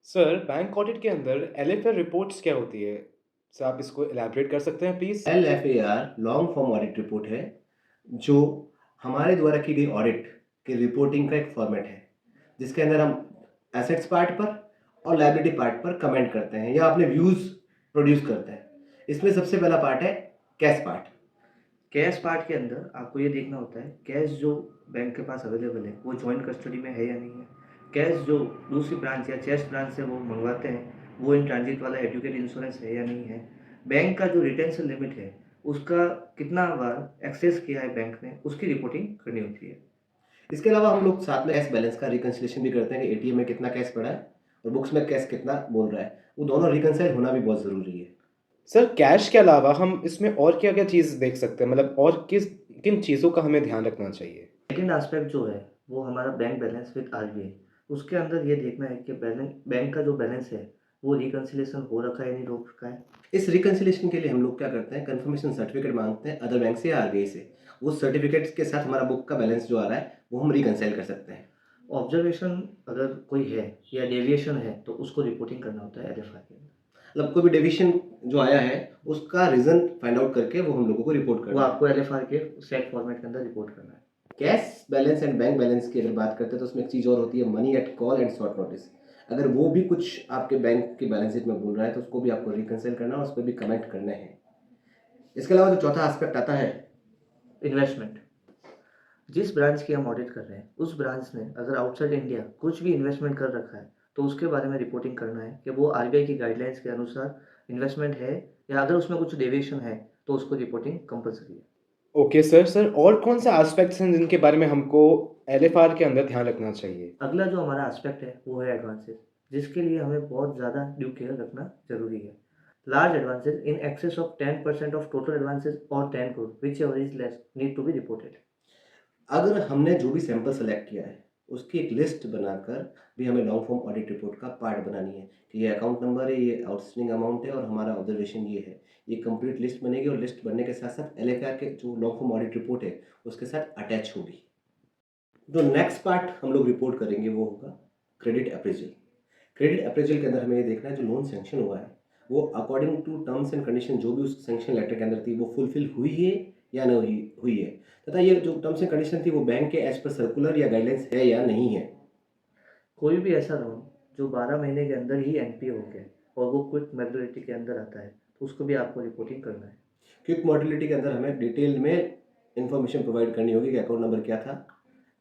Sir, bank audit के अंदर LFR reports क्या होती है? सर, आप इसको इलैबोरेट कर सकते हैं please? LFAR long form audit report है, जो हमारे द्वारा की गई ऑडिट की रिपोर्टिंग का एक फॉर्मेट है, जिसके अंदर हम एसेट्स पार्ट पर और लायबिलिटी पार्ट पर कमेंट करते हैं या अपने व्यूज़ प्रोड्यूस करते हैं। इसमें सबसे पहला पार्ट है कैश पार्ट। कैश पार्ट के अंदर आपको ये देखना होता है कैश जो बैंक के पास अवेलेबल है वो जॉइंट कस्टडी में है या नहीं है। कैश जो दूसरी ब्रांच या चेस्ट ब्रांच से वो मंगवाते हैं वो इन ट्रांजिट वाला एडुकेट इंश्योरेंस है या नहीं है। बैंक का जो रिटेंशन लिमिट है उसका कितना बार एक्सेस किया है बैंक ने उसकी रिपोर्टिंग करनी होती है। इसके अलावा हम लोग साथ में कैश बैलेंस का रिकन्सिलिएशन भी करते हैं कि एटीएम में कितना कैश पड़ा है और बुक्स में कैश कितना बोल रहा है। वो दोनों रिकन्साइल होना भी बहुत ज़रूरी है। सर, कैश के अलावा हम इसमें और क्या-क्या चीज़ देख सकते हैं? मतलब और किन चीज़ों का हमें ध्यान रखना चाहिए? सेकेंड एस्पेक्ट जो है वो हमारा बैंक बैलेंस विद आरबीआई। उसके अंदर ये देखना है कि बैलेंस बैंक का जो बैलेंस है वो रिकन्सिलिएशन हो रखा है या नहीं हो रखा है। इस रिकन्सिलिएशन के लिए हम लोग क्या करते हैं, कन्फर्मेशन सर्टिफिकेट माँगते हैं अदर बैंक से या आरबीआई से। उस सर्टिफिकेट्स के साथ हमारा बुक का बैलेंस जो आ रहा है, वो हम रिकन्साइल कर सकते हैं। ऑब्जर्वेशन अगर कोई है या डेविएशन है तो उसको रिपोर्टिंग करना होता है एलएफआर के अंदर। मतलब कोई भी डेविएशन जो आया है, उसका रीज़न फाइंड आउट करके वो हम लोगों को रिपोर्ट वो करना है। आपको एलएफआर के सेट फॉर्मेट के अंदर रिपोर्ट करना है। Cash balance and bank balance की अगर बात करते हैं, तो उसमें एक चीज़ और होती है, money at call and short notice. अगर वो भी कुछ आपके बैंक के बैलेंस शीट में बोल रहा है, तो उसको भी आपको रिकन्साइल करना है और उस पे भी कमेंट करने हैं। इसके अलावा जो चौथा एस्पेक्ट आता है, इन्वेस्टमेंट। जिस ब्रांच की हम ऑडिट कर रहे हैं उस ब्रांच ने अगर आउटसाइड इंडिया कुछ भी इन्वेस्टमेंट कर रखा है तो उसके बारे में रिपोर्टिंग करना है कि वो आरबीआई की गाइडलाइंस के अनुसार इन्वेस्टमेंट है या अगर उसमें कुछ डेविएशन है तो उसको रिपोर्टिंग कंपलसरी है। ओके सर, और कौन-से एस्पेक्ट्स हैं जिनके बारे में हमको एलएफआर के अंदर ध्यान रखना चाहिए? अगला जो हमारा एस्पेक्ट है वो है एडवांसेस, जिसके लिए हमें बहुत ज़्यादा ड्यू केयर रखना जरूरी है। Large advances in excess of 10% of total advances और 10 crore whichever is less need to be reported. अगर हमने जो भी सैंपल सेलेक्ट किया है, उसकी एक लिस्ट बनाकर भी हमें लॉन्ग फॉर्म ऑडिट रिपोर्ट का पार्ट बनानी है कि ये अकाउंट नंबर है, ये आउटस्टैंडिंग अमाउंट है और हमारा ऑब्जर्वेशन ये है। ये कंप्लीट लिस्ट बनेगी और लिस्ट बनने के साथ-साथ एलएफआर के जो लॉन्ग फॉर्म ऑडिट रिपोर्ट है, उसके साथ अटैच होगी। जो नेक्स्ट पार्ट हम लोग रिपोर्ट करेंगे वो होगा क्रेडिट अप्रेज़ल। क्रेडिट अप्रेज़ल के अंदर हमें ये देखना है जो लोन सैंक्शन हुआ है, वो according to terms and condition जो भी उस सैंक्शन लेटर के अंदर थी, वो फुलफ़िल हुई है या नहीं हुई है। तथा ये जो टर्म्स एंड कंडीशन थी, वो बैंक के एज़ पर सर्कुलर या गाइडलाइंस है या नहीं है। कोई भी ऐसा लोन जो 12 महीने के अंदर ही एनपीए हो गया और वो क्विक मैच्योरिटी के अंदर आता है तो उसको भी आपको रिपोर्टिंग करना है। क्विक मॉडलिटी के अंदर हमें डिटेल में इन्फॉर्मेशन प्रोवाइड करनी होगी कि अकाउंट नंबर क्या था,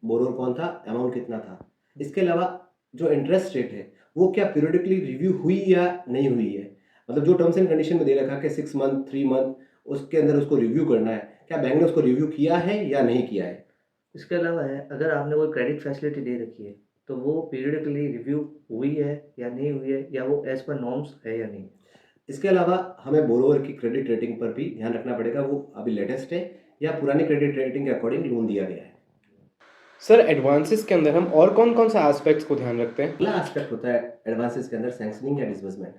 बोरोवर कौन था, अमाउंट कितना था। इसके अलावा जो इंटरेस्ट रेट है, वो क्या पीरियडिकली रिव्यू हुई या नहीं हुई है। मतलब जो टर्म्स एंड कंडीशन में दे रखा है कि 6 मंथ, 3 मंथ, उसके अंदर उसको रिव्यू करना है। क्या बैंक ने उसको रिव्यू किया है या नहीं किया है? इसके अलावा है अगर आपने कोई क्रेडिट फैसिलिटी दे रखी है तो वो पीरियडिकली रिव्यू हुई है या नहीं हुई है या वो एज पर नॉर्म्स है या नहीं। इसके अलावा हमें बोरोवर की क्रेडिट रेटिंग पर भी ध्यान रखना पड़ेगा, वो अभी लेटेस्ट है या पुरानी क्रेडिट रेटिंग के अकॉर्डिंग लोन दिया गया है। सर, एडवांसेस के अंदर हम और कौन-कौन से एस्पेक्ट्स को ध्यान रखते हैं? अगला एस्पेक्ट होता है एडवांसेस के अंदर सैंक्शनिंग या डिसबर्समेंट।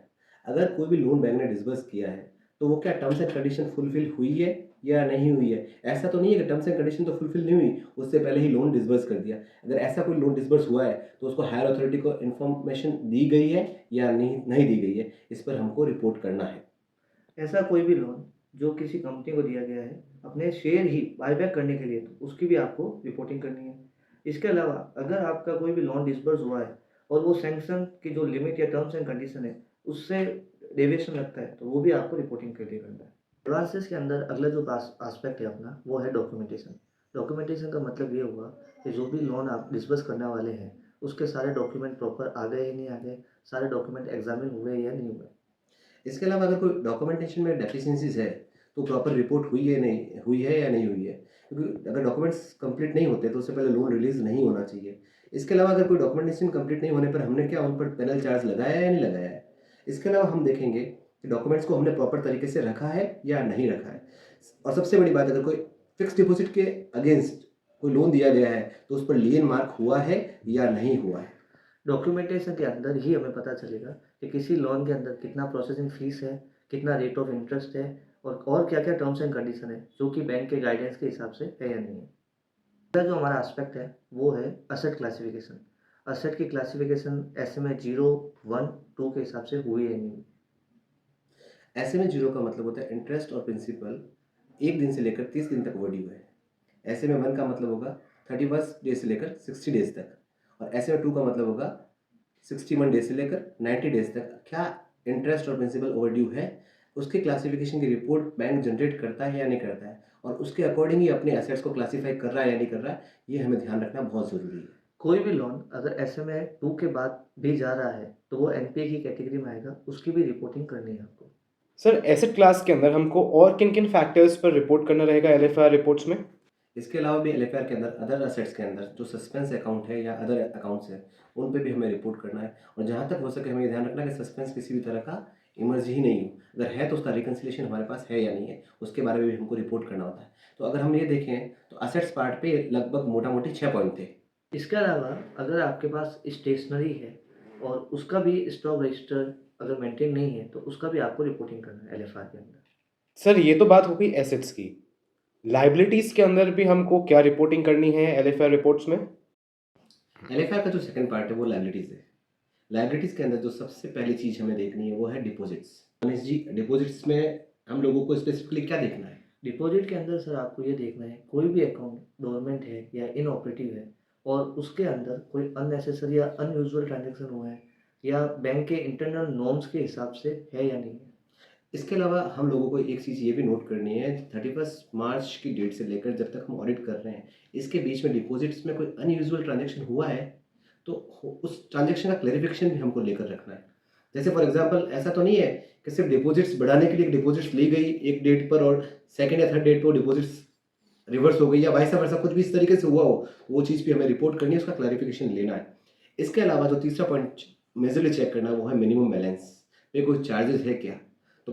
अगर कोई भी लोन बैंक ने डिसबर्स किया है, तो वो क्या टर्म्स एंड कंडीशन फुलफिल हुई है या नहीं हुई है। ऐसा तो नहीं है कि टर्म्स एंड कंडीशन तो फुलफिल नहीं हुई, उससे पहले ही लोन डिसबर्स कर दिया। अगर ऐसा कोई लोन डिसबर्स हुआ है, तो उसको हायर अथॉरिटी को इन्फॉर्मेशन दी गई है या नहीं दी गई है, इस पर हमको रिपोर्ट करना है। ऐसा कोई भी लोन जो किसी कंपनी को दिया गया है अपने शेयर ही बायबैक करने के लिए तो उसकी भी आपको रिपोर्टिंग करनी है। इसके अलावा अगर आपका कोई भी लोन डिसबर्स हुआ है और वो सैंक्शन की जो लिमिट या टर्म्स एंड कंडीशन है उससे डेविएशन लगता है तो वो भी आपको रिपोर्टिंग के लिए करना है। एडवांसेस के अंदर अगला जो आस्पेक्ट है अपना वो है डॉक्यूमेंटेशन। डॉक्यूमेंटेशन का मतलब ये हुआ कि जो भी लोन आप डिसबर्स करने वाले हैं उसके सारे डॉक्यूमेंट प्रॉपर आ गए या नहीं आ गए, सारे डॉक्यूमेंट एग्जामिन हुए या नहीं हुए। इसके अलावा अगर कोई डॉक्यूमेंटेशन में डेफिशिएंसीज़ है, तो प्रॉपर रिपोर्ट हुई है या नहीं हुई है। क्योंकि अगर डॉक्यूमेंट्स कंप्लीट नहीं होते, तो उससे पहले लोन रिलीज़ नहीं होना चाहिए। इसके अलावा अगर कोई डॉक्यूमेंटेशन कंप्लीट नहीं होने पर हमने क्या उन पर पेनल चार्ज लगाया है या नहीं लगाया है। इसके अलावा हम देखेंगे कि डॉक्यूमेंट्स को हमने प्रॉपर तरीके से रखा है या नहीं रखा है। और सबसे बड़ी बात, अगर कोई फिक्स्ड डिपॉज़िट के अगेंस्ट कोई लोन दिया गया है, तो उस पर लिएन मार्क हुआ है या नहीं हुआ है। डॉक्यूमेंटेशन के अंदर ही हमें पता चलेगा कि किसी लोन के अंदर कितना प्रोसेसिंग फीस है, कितना रेट ऑफ इंटरेस्ट है और क्या-क्या टर्म्स एंड कंडीशन है जो कि बैंक के गाइडेंस के हिसाब से है या नहीं है। अगला जो हमारा एस्पेक्ट है वो है एसेट क्लासिफिकेशन। असेट की क्लासिफिकेशन SMA 0, 1, 2 के हिसाब से हुई है नहीं। ऐसे में जीरो का मतलब होता है इंटरेस्ट और प्रिंसिपल 1 दिन से लेकर 30 दिन तक ओवरड्यू है। ऐसे में 1 का मतलब होगा 31 डे से लेकर 60 डेज़ तक, और ऐसे में 2 का मतलब होगा 61 डेज़ से लेकर 90 डेज़ तक। क्या इंटरेस्ट और प्रिंसिपल ओवरड्यू है, उसके क्लासिफिकेशन की रिपोर्ट बैंक जनरेट करता है या नहीं करता है, और उसके अकॉर्डिंग ही अपने एसेट्स को क्लासिफाई कर रहा है या नहीं कर रहा है, ये हमें ध्यान रखना बहुत ज़रूरी है। कोई भी लोन अगर SMA 2 के बाद भी जा रहा है तो वो NPA की कैटेगरी में आएगा, उसकी भी रिपोर्टिंग करनी है आपको। सर एसेट क्लास के अंदर हमको और किन-किन फैक्टर्स पर रिपोर्ट करना रहेगा एलएफआर रिपोर्ट्स में? इसके अलावा भी एलएफआर के अंदर अदर असेट्स के अंदर जो सस्पेंस अकाउंट है या अदर अकाउंट्स हैं, उन पे भी हमें रिपोर्ट करना है, और जहाँ तक हो सके हमें ये ध्यान रखना है कि सस्पेंस किसी भी तरह का इमर्ज ही नहीं हो। अगर है तो उसका रिकन्सिलिएशन हमारे पास है या नहीं है, उसके बारे में भी हमको रिपोर्ट करना होता है। तो अगर हम ये देखें तो असेट्स पार्ट पे लगभग मोटा-मोटी 6 पॉइंट थे। इसके अलावा अगर आपके पास स्टेशनरी है और उसका भी स्टॉक रजिस्टर अगर मेंटेन नहीं है तो उसका भी आपको रिपोर्टिंग करना है LFR के अंदर। सर ये तो बात हो गई एसेट्स की। लायबिलिटीज़ के अंदर भी हमको क्या रिपोर्टिंग करनी है एलएफआर रिपोर्ट्स में? एलएफआर का जो सेकंड पार्ट है वो लायबिलिटीज़ है। लायबिलिटीज़ के अंदर जो सबसे पहली चीज़ हमें देखनी है वो है डिपॉजिट्स। मनीष जी, डिपॉजिट्स में हम लोगों को स्पेसिफिकली क्या देखना है? डिपॉजिट के अंदर सर आपको ये देखना है कोई भी अकाउंट डोरमेंट है या इनऑपरेटिव है और उसके अंदर कोई अननेसेसरी या अनयूजुअल ट्रांजैक्शन हुआ है या बैंक के इंटरनल नॉर्म्स के हिसाब से है या नहीं है। इसके अलावा हम लोगों को एक चीज़ ये भी नोट करनी है, 31 मार्च की डेट से लेकर जब तक हम ऑडिट कर रहे हैं, इसके बीच में डिपॉजिट्स में कोई अनयूजुअल ट्रांजैक्शन हुआ है, तो उस ट्रांजैक्शन का क्लैरिफिकेशन भी हमको लेकर रखना है। जैसे फॉर एग्जांपल ऐसा तो नहीं है कि सिर्फ डिपॉजिट्स बढ़ाने के लिए डिपॉजिट्स ली गई एक डेट पर और सेकंड या थर्ड डेट पर डिपॉजिट्स रिवर्स हो गई या वाइस वर्सा कुछ भी इस तरीके से हुआ हो, वो चीज़ भी हमें रिपोर्ट करनी है, उसका क्लैरिफिकेशन लेना है। इसके अलावा जो तीसरा पॉइंट मेजरली चेक करना है वो है मिनिमम बैलेंस पे कोई चार्जेस है क्या, तो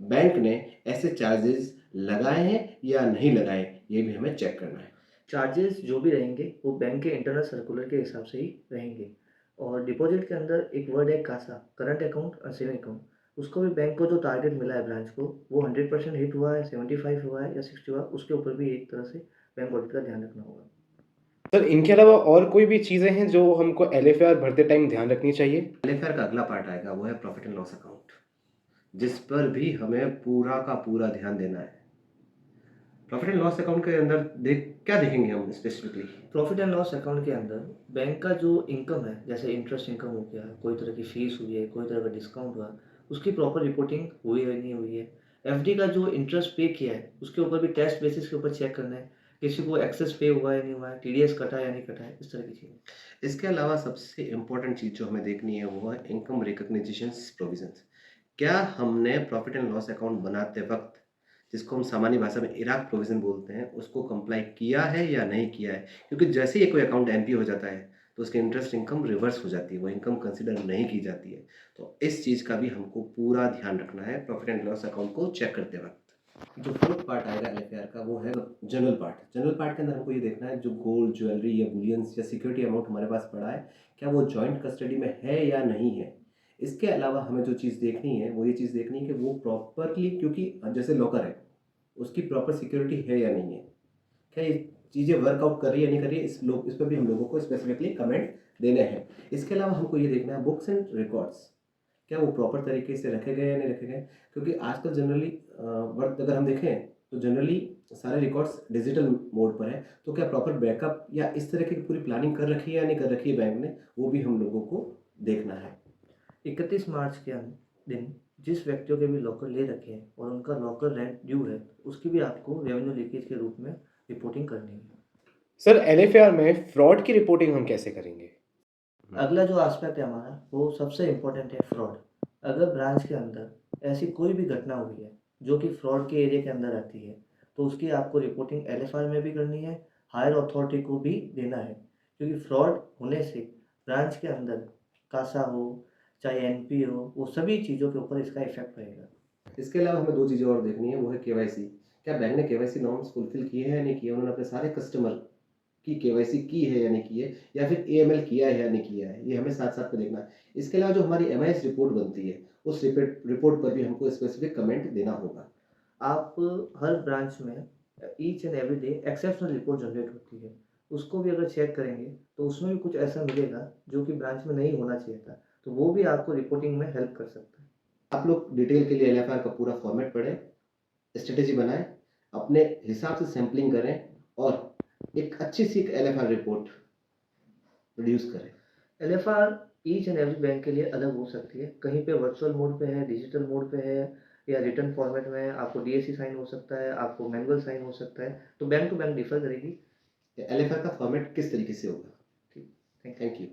बैंक ने ऐसे चार्जेस लगाए हैं या नहीं लगाए, ये भी हमें चेक करना है। चार्जेस जो भी रहेंगे वो बैंक के इंटरनल सर्कुलर के हिसाब से ही रहेंगे। और डिपॉजिट के अंदर एक वर्ड है कासा, करंट अकाउंट और सेविंग अकाउंट। उसको भी बैंक को जो टारगेट मिला है ब्रांच को वो 100% हिट हुआ है, 75 हुआ है या 60 हुआ है, उसके ऊपर भी एक तरह से बैंक ऑडिट का ध्यान रखना होगा। सर इनके अलावा और कोई भी चीज़ें हैं जो हमको एलएफआर भरते टाइम ध्यान रखनी चाहिए? एलएफआर का अगला पार्ट आएगा वो है प्रॉफिट एंड लॉस अकाउंट, जिस पर भी हमें पूरा का पूरा ध्यान देना है। प्रॉफिट एंड लॉस अकाउंट के अंदर क्या देखेंगे हम specifically? Profit and loss account के अंदर बैंक का जो इनकम है, जैसे इंटरेस्ट इनकम हो गया, कोई तरह की फीस हुई है, कोई तरह का डिस्काउंट हुआ, उसकी प्रॉपर रिपोर्टिंग हुई है नहीं हुई है। FD का जो इंटरेस्ट पे किया है उसके ऊपर भी टेस्ट बेसिस के ऊपर चेक करना है, किसी को एक्सेस पे हुआ है नहीं हुआ है, TDS कटा है या नहीं कटा है, इस तरह की चीज़ें। इसके अलावा सबसे इम्पोर्टेंट चीज़ जो हमें देखनी है वो है इनकम रिकग्निशन प्रोविजंस। क्या हमने प्रॉफिट एंड लॉस अकाउंट बनाते वक्त, जिसको हम सामान्य भाषा में इराक प्रोविजन बोलते हैं, उसको कंप्लाई किया है या नहीं किया है? क्योंकि जैसे ही कोई अकाउंट एनपी हो जाता है तो उसकी इंटरेस्ट इनकम रिवर्स हो जाती है, वो इनकम कंसिडर नहीं की जाती है। तो इस चीज़ का भी हमको पूरा ध्यान रखना है प्रॉफिट एंड लॉस अकाउंट को चेक करते वक्त। जो फोर्थ पार्ट आएगा एलएफआर का वो है जनरल पार्ट। जनरल पार्ट के अंदर हमको ये देखना है जो गोल्ड, ज्वेलरी या बुलियंस या सिक्योरिटी अमाउंट हमारे पास पड़ा है, क्या वो जॉइंट कस्टडी में है या नहीं है। इसके अलावा हमें जो चीज़ देखनी है वो ये चीज़ देखनी है कि वो प्रॉपरली, क्योंकि जैसे लॉकर है उसकी प्रॉपर सिक्योरिटी है या नहीं है, क्या ये चीज़ें वर्कआउट कर रही है या नहीं कर रही है, इस पर भी हम लोगों को स्पेसिफिकली कमेंट देने हैं। इसके अलावा हमको ये देखना है बुक्स एंड रिकॉर्ड्स, क्या वो प्रॉपर तरीके से रखे गए या नहीं रखे गए, क्योंकि आजकल जनरली वर्क अगर हम देखें तो जनरली सारे रिकॉर्ड्स डिजिटल मोड पर है, तो क्या प्रॉपर बैकअप या इस तरह की पूरी प्लानिंग कर रखी है या नहीं कर रखी है बैंक ने, वो भी हम लोगों को देखना है। 31 मार्च के दिन जिस व्यक्तियों के भी लॉकर ले रखे हैं और उनका लॉकर रेंट ड्यू है, उसकी भी आपको रेवेन्यू लीकेज के रूप में रिपोर्टिंग करनी है। सर एलएफआर में फ्रॉड की रिपोर्टिंग हम कैसे करेंगे? अगला जो एस्पेक्ट है हमारा वो सबसे इम्पोर्टेंट है फ्रॉड। अगर ब्रांच के अंदर ऐसी कोई भी घटना हुई है जो कि फ्रॉड के एरिया के अंदर आती है तो उसकी आपको रिपोर्टिंग LFR में भी करनी है, हायर अथॉरिटी को भी देना है, क्योंकि फ्रॉड होने से ब्रांच के अंदर कासा हो चाहे NP हो, वो सभी चीज़ों के ऊपर इसका इफेक्ट रहेगा। इसके अलावा हमें दो चीज़ें और देखनी है, वो है केवाईसी। क्या बैंक ने केवाईसी नॉर्म्स फुलफिल किए हैं या नहीं किए, उन्होंने अपने सारे कस्टमर की केवाईसी की है या नहीं की है, या फिर AML किया है या नहीं किया है, ये हमें साथ साथ में देखना है। इसके अलावा जो हमारी MIS रिपोर्ट बनती है उस रिपोर्ट पर भी हमको स्पेसिफिक कमेंट देना होगा। आप हर ब्रांच में each and every day exceptional report generate होती है, उसको भी अगर चेक करेंगे तो उसमें भी कुछ ऐसा मिलेगा जो कि ब्रांच में नहीं होना चाहिए था, तो वो भी आपको रिपोर्टिंग में हेल्प कर सकता है। आप लोग डिटेल के लिए एलएफआर का पूरा फॉर्मेट पढ़ें, स्ट्रेटेजी बनाएं, अपने हिसाब से सैंपलिंग करें और एक अच्छी सी एक एलएफआर रिपोर्ट प्रोड्यूस करें। LFR each and every bank के लिए अलग हो सकती है, कहीं पे वर्चुअल मोड पे है, डिजिटल मोड पे है या रिटन फॉर्मेट में है, आपको डीएसी साइन हो सकता है, आपको मैनुअल साइन हो सकता है, तो बैंक टू बैंक डिफर करेगी। एलएफआर का फॉर्मेट किस तरीके से होगा? ठीक, थैंक यू। Thank you.